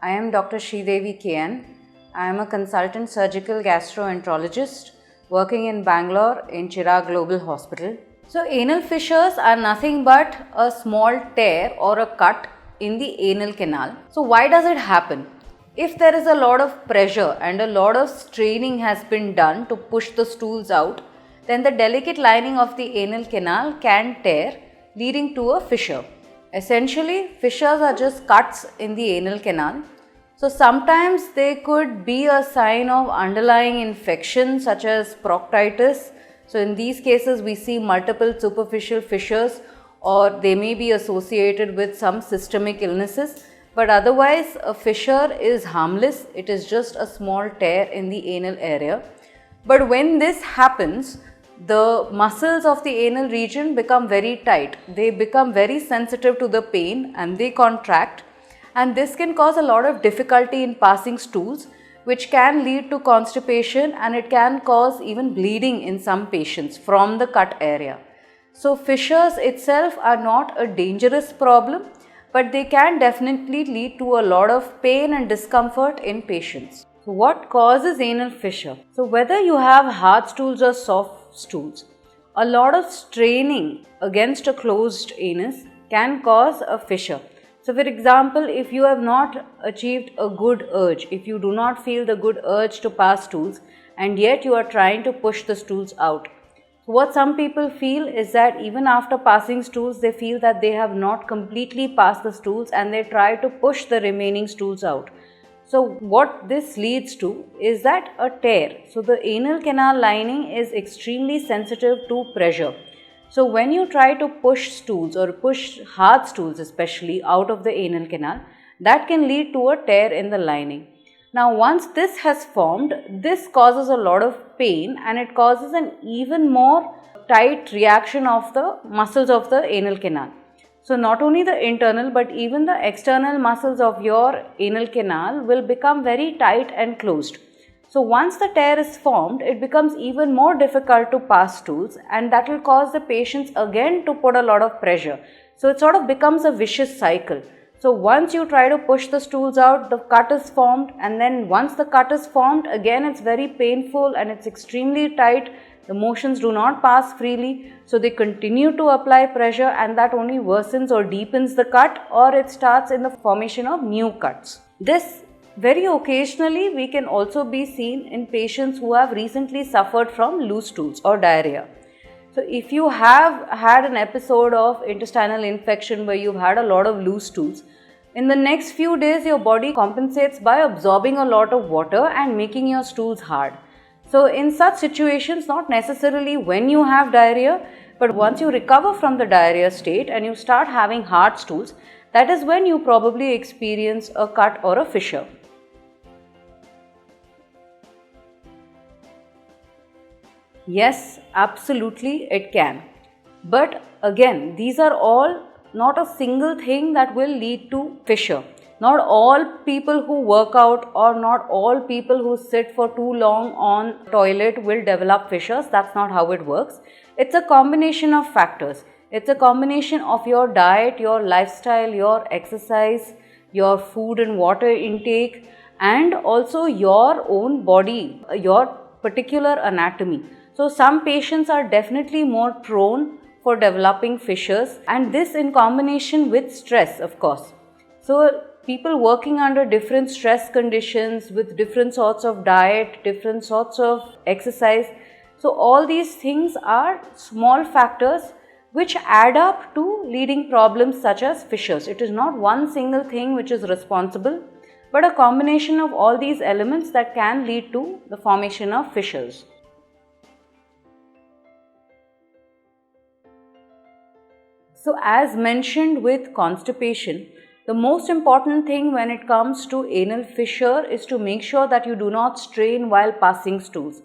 I am Dr. Shreedevi K N. I am a consultant surgical gastroenterologist working in Bangalore in Chirag Global Hospital. So, anal fissures are nothing but a small tear or a cut in the anal canal. So, why does it happen? If there is a lot of pressure and a lot of straining has been done to push the stools out, then the delicate lining of the anal canal can tear, leading to a fissure. Essentially, fissures are just cuts in the anal canal. So sometimes they could be a sign of underlying infection such as proctitis. So in these cases we see multiple superficial fissures, or they may be associated with some systemic illnesses. But otherwise a fissure is harmless. It is just a small tear in the anal area. But when this happens, the muscles of the anal region become very tight. They become very sensitive to the pain and they contract, and this can cause a lot of difficulty in passing stools, which can lead to constipation, and it can cause even bleeding in some patients from the cut area. So fissures itself are not a dangerous problem, but they can definitely lead to a lot of pain and discomfort in patients. So what causes anal fissure? So whether you have hard stools or soft stools, a lot of straining against a closed anus can cause a fissure. So for example, if you have not achieved a good urge, if you do not feel the good urge to pass stools and yet you are trying to push the stools out, so what some people feel is that even after passing stools, they feel that they have not completely passed the stools and they try to push the remaining stools out. So what this leads to is that a tear. So the anal canal lining is extremely sensitive to pressure. So when you try to push stools or push hard stools especially out of the anal canal, that can lead to a tear in the lining. Now once this has formed, this causes a lot of pain and it causes an even more tight reaction of the muscles of the anal canal. So not only the internal but even the external muscles of your anal canal will become very tight and closed. So once the tear is formed, it becomes even more difficult to pass stools, and that will cause the patients again to put a lot of pressure. So it sort of becomes a vicious cycle. So once you try to push the stools out, the cut is formed, and then once the cut is formed, again it's very painful and it's extremely tight. The motions do not pass freely, so they continue to apply pressure, and that only worsens or deepens the cut, or it starts in the formation of new cuts. This very occasionally we can also be seen in patients who have recently suffered from loose stools or diarrhea. So if you have had an episode of intestinal infection where you've had a lot of loose stools, in the next few days your body compensates by absorbing a lot of water and making your stools hard. So in such situations, not necessarily when you have diarrhea, but once you recover from the diarrhea state and you start having hard stools, that is when you probably experience a cut or a fissure. Yes, absolutely it can. But again, these are all not a single thing that will lead to fissure. Not all people who work out or not all people who sit for too long on toilet will develop fissures. That's not how it works. It's a combination of factors. It's a combination of your diet, your lifestyle, your exercise, your food and water intake, and also your own body, your particular anatomy. So some patients are definitely more prone for developing fissures, and this in combination with stress, of course. So people working under different stress conditions with different sorts of diet, different sorts of exercise. So all these things are small factors which add up to leading problems such as fissures. It is not one single thing which is responsible, but a combination of all these elements that can lead to the formation of fissures. So as mentioned with constipation, the most important thing when it comes to anal fissure is to make sure that you do not strain while passing stools.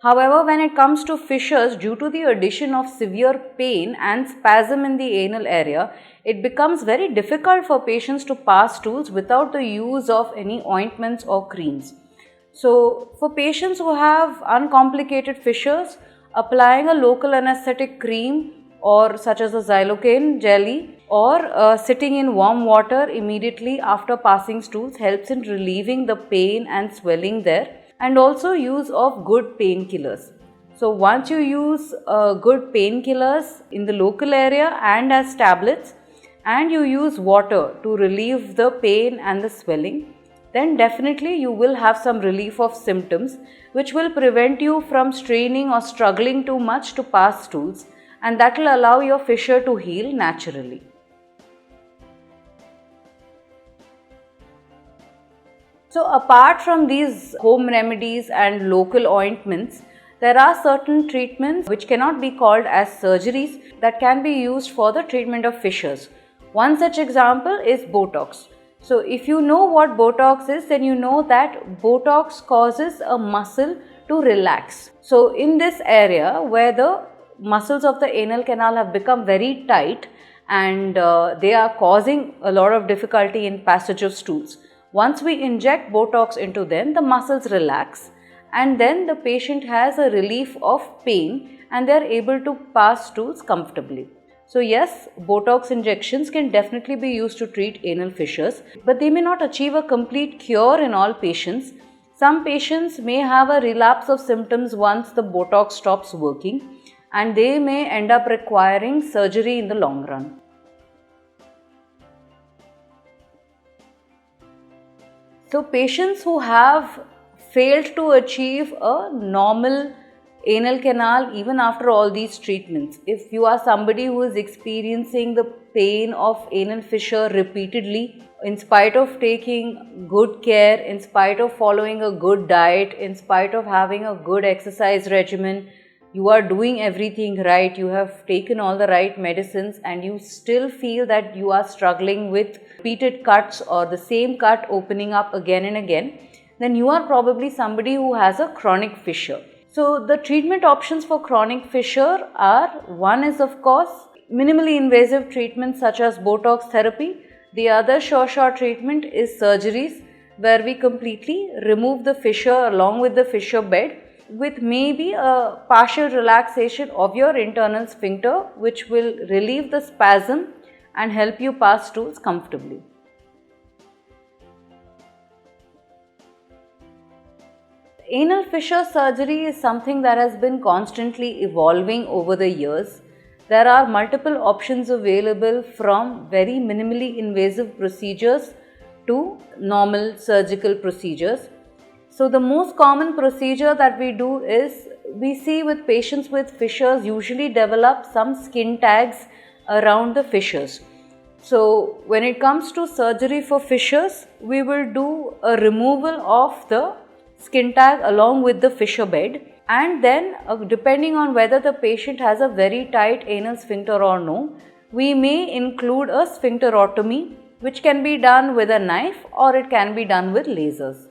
However, when it comes to fissures, due to the addition of severe pain and spasm in the anal area, it becomes very difficult for patients to pass stools without the use of any ointments or creams. So for patients who have uncomplicated fissures, applying a local anesthetic cream or such as a xylocaine jelly or sitting in warm water immediately after passing stools helps in relieving the pain and swelling there, and also use of good painkillers. So once you use good painkillers in the local area and as tablets, and you use water to relieve the pain and the swelling, then definitely you will have some relief of symptoms, which will prevent you from straining or struggling too much to pass stools, and that will allow your fissure to heal naturally. So apart from these home remedies and local ointments, there are certain treatments which cannot be called as surgeries that can be used for the treatment of fissures. One such example is Botox. So if you know what Botox is, then you know that Botox causes a muscle to relax. So in this area where the muscles of the anal canal have become very tight and they are causing a lot of difficulty in passage of stools, once we inject Botox into them, the muscles relax, and then the patient has a relief of pain and they are able to pass stools comfortably. So yes, Botox injections can definitely be used to treat anal fissures, but they may not achieve a complete cure in all patients. Some patients may have a relapse of symptoms once the Botox stops working, and they may end up requiring surgery in the long run. So patients who have failed to achieve a normal anal canal even after all these treatments, if you are somebody who is experiencing the pain of anal fissure repeatedly, in spite of taking good care, in spite of following a good diet, in spite of having a good exercise regimen, you are doing everything right, you have taken all the right medicines, and you still feel that you are struggling with repeated cuts or the same cut opening up again and again, then you are probably somebody who has a chronic fissure. So the treatment options for chronic fissure are, one is of course minimally invasive treatments such as Botox therapy. The other sure treatment is surgeries, where we completely remove the fissure along with the fissure bed, with maybe a partial relaxation of your internal sphincter, which will relieve the spasm and help you pass stools comfortably. Anal fissure surgery is something that has been constantly evolving over the years. There are multiple options available, from very minimally invasive procedures to normal surgical procedures. So the most common procedure that we do is, we see with patients with fissures usually develop some skin tags around the fissures. So when it comes to surgery for fissures, we will do a removal of the skin tag along with the fissure bed, and then depending on whether the patient has a very tight anal sphincter or no, we may include a sphincterotomy, which can be done with a knife or it can be done with lasers.